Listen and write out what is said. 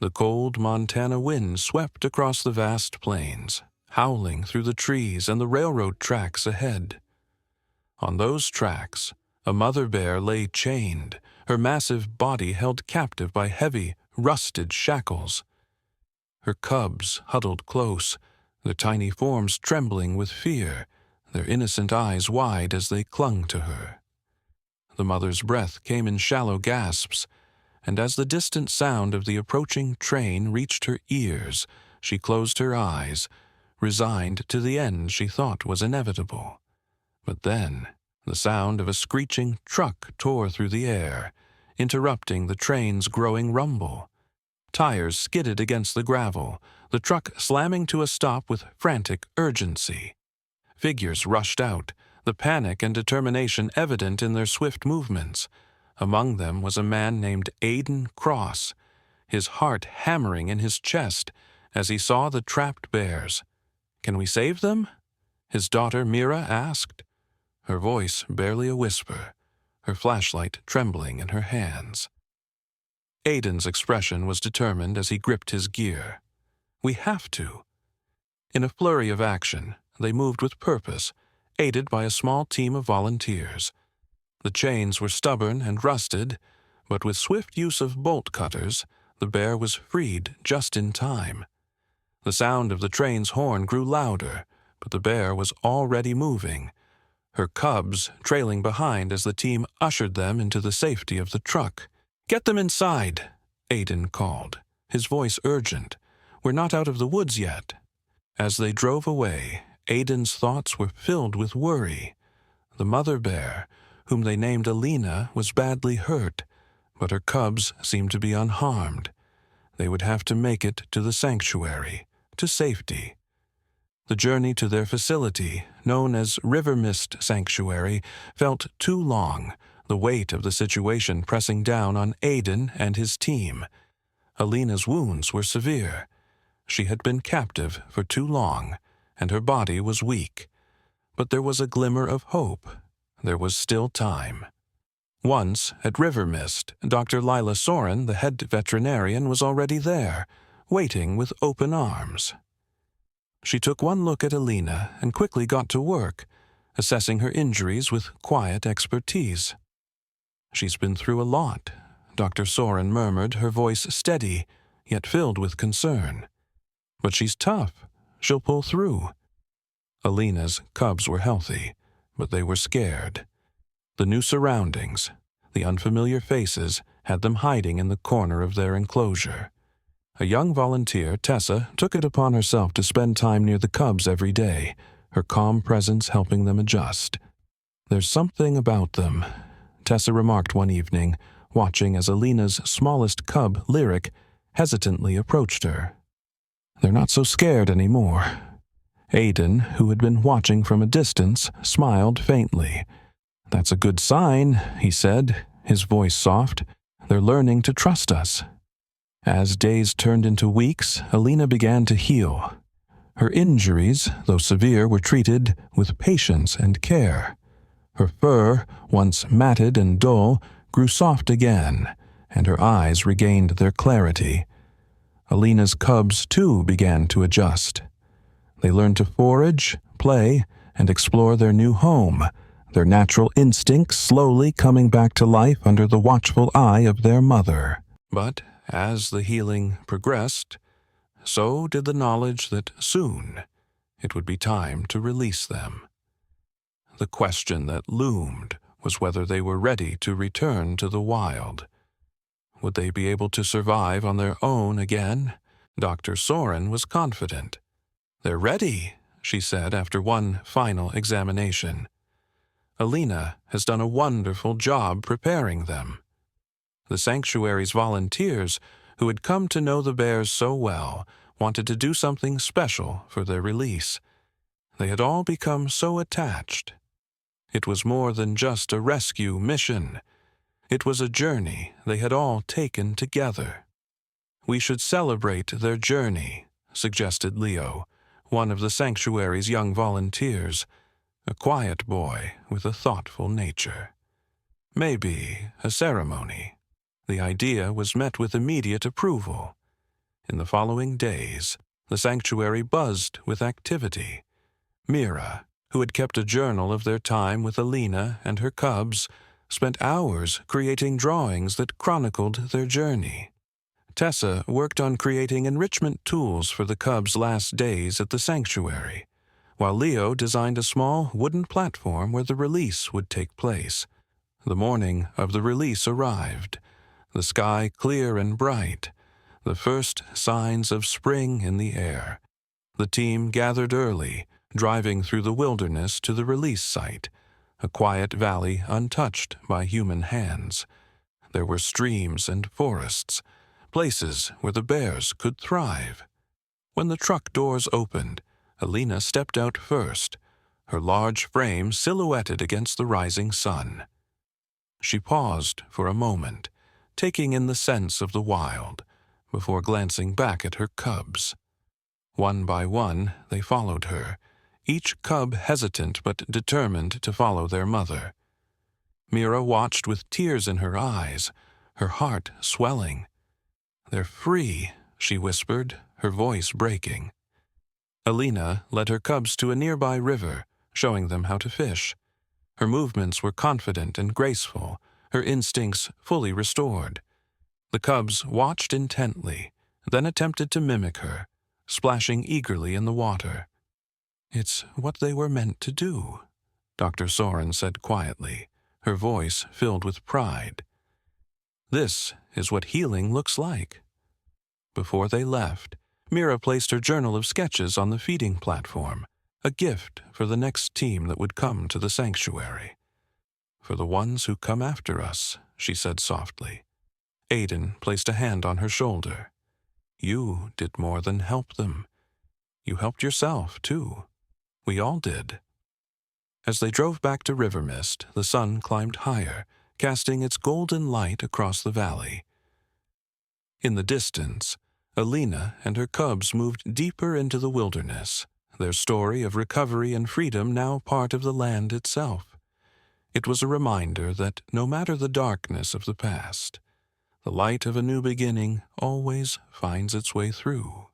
The cold Montana wind swept across the vast plains, howling through the trees and the railroad tracks ahead. On those tracks, a mother bear lay chained, her massive body held captive by heavy, rusted shackles. Her cubs huddled close, their tiny forms trembling with fear, their innocent eyes wide as they clung to her. The mother's breath came in shallow gasps, and as the distant sound of the approaching train reached her ears, she closed her eyes, resigned to the end she thought was inevitable. But then, the sound of a screeching truck tore through the air, interrupting the train's growing rumble. Tires skidded against the gravel, the truck slamming to a stop with frantic urgency. Figures rushed out, the panic and determination evident in their swift movements. Among them was a man named Aidan Cross, his heart hammering in his chest as he saw the trapped bears. "Can we save them?" his daughter Mira asked, her voice barely a whisper, her flashlight trembling in her hands. Aidan's expression was determined as he gripped his gear. "We have to." In a flurry of action, they moved with purpose, aided by a small team of volunteers. The chains were stubborn and rusted, but with swift use of bolt cutters, the bear was freed just in time. The sound of the train's horn grew louder, but the bear was already moving, her cubs trailing behind as the team ushered them into the safety of the truck. "Get them inside," Aidan called, his voice urgent. "We're not out of the woods yet." As they drove away, Aidan's thoughts were filled with worry. The mother bear, whom they named Alina, was badly hurt, but her cubs seemed to be unharmed. They would have to make it to the sanctuary, to safety. The journey to their facility, known as River Mist Sanctuary, felt too long, the weight of the situation pressing down on Aidan and his team. Alina's wounds were severe. She had been captive for too long, and her body was weak. But there was a glimmer of hope. There was still time. Once, at River Mist, Dr. Lila Soren, the head veterinarian, was already there, waiting with open arms. She took one look at Alina and quickly got to work, assessing her injuries with quiet expertise. "She's been through a lot," Dr. Soren murmured, her voice steady, yet filled with concern. "But she's tough. She'll pull through." Alina's cubs were healthy, but they were scared. The new surroundings, the unfamiliar faces, had them hiding in the corner of their enclosure. A young volunteer, Tessa, took it upon herself to spend time near the cubs every day, her calm presence helping them adjust. "There's something about them," Tessa remarked one evening, watching as Alina's smallest cub, Lyric, hesitantly approached her. "They're not so scared anymore." Aidan, who had been watching from a distance, smiled faintly. "That's a good sign," he said, his voice soft. "They're learning to trust us." As days turned into weeks, Alina began to heal. Her injuries, though severe, were treated with patience and care. Her fur, once matted and dull, grew soft again, and her eyes regained their clarity. Alina's cubs, too, began to adjust. They learned to forage, play, and explore their new home, their natural instincts slowly coming back to life under the watchful eye of their mother. But as the healing progressed, so did the knowledge that soon it would be time to release them. The question that loomed was whether they were ready to return to the wild. Would they be able to survive on their own again? Dr. Soren was confident. "They're ready," she said after one final examination. "Alina has done a wonderful job preparing them." The sanctuary's volunteers, who had come to know the bears so well, wanted to do something special for their release. They had all become so attached. It was more than just a rescue mission. It was a journey they had all taken together. "We should celebrate their journey," suggested Leo, one of the sanctuary's young volunteers, a quiet boy with a thoughtful nature. "Maybe a ceremony." The idea was met with immediate approval. In the following days, the sanctuary buzzed with activity. Mira, who had kept a journal of their time with Alina and her cubs, spent hours creating drawings that chronicled their journey. Tessa worked on creating enrichment tools for the cubs' last days at the sanctuary, while Leo designed a small wooden platform where the release would take place. The morning of the release arrived, the sky clear and bright, the first signs of spring in the air. The team gathered early, driving through the wilderness to the release site, a quiet valley untouched by human hands. There were streams and forests, places where the bears could thrive. When the truck doors opened, Alina stepped out first, her large frame silhouetted against the rising sun. She paused for a moment, taking in the sense of the wild, before glancing back at her cubs. One by one, they followed her, each cub hesitant but determined to follow their mother. Mira watched with tears in her eyes, her heart swelling. "They're free," she whispered, her voice breaking. Alina led her cubs to a nearby river, showing them how to fish. Her movements were confident and graceful, her instincts fully restored. The cubs watched intently, then attempted to mimic her, splashing eagerly in the water. "It's what they were meant to do," Dr. Soren said quietly, her voice filled with pride. "This is what healing looks like." Before they left, Mira placed her journal of sketches on the feeding platform, a gift for the next team that would come to the sanctuary. "For the ones who come after us," she said softly. Aiden placed a hand on her shoulder. "You did more than help them. You helped yourself, too. We all did." As they drove back to River Mist, the sun climbed higher, casting its golden light across the valley. In the distance, Alina and her cubs moved deeper into the wilderness, their story of recovery and freedom now part of the land itself. It was a reminder that no matter the darkness of the past, the light of a new beginning always finds its way through.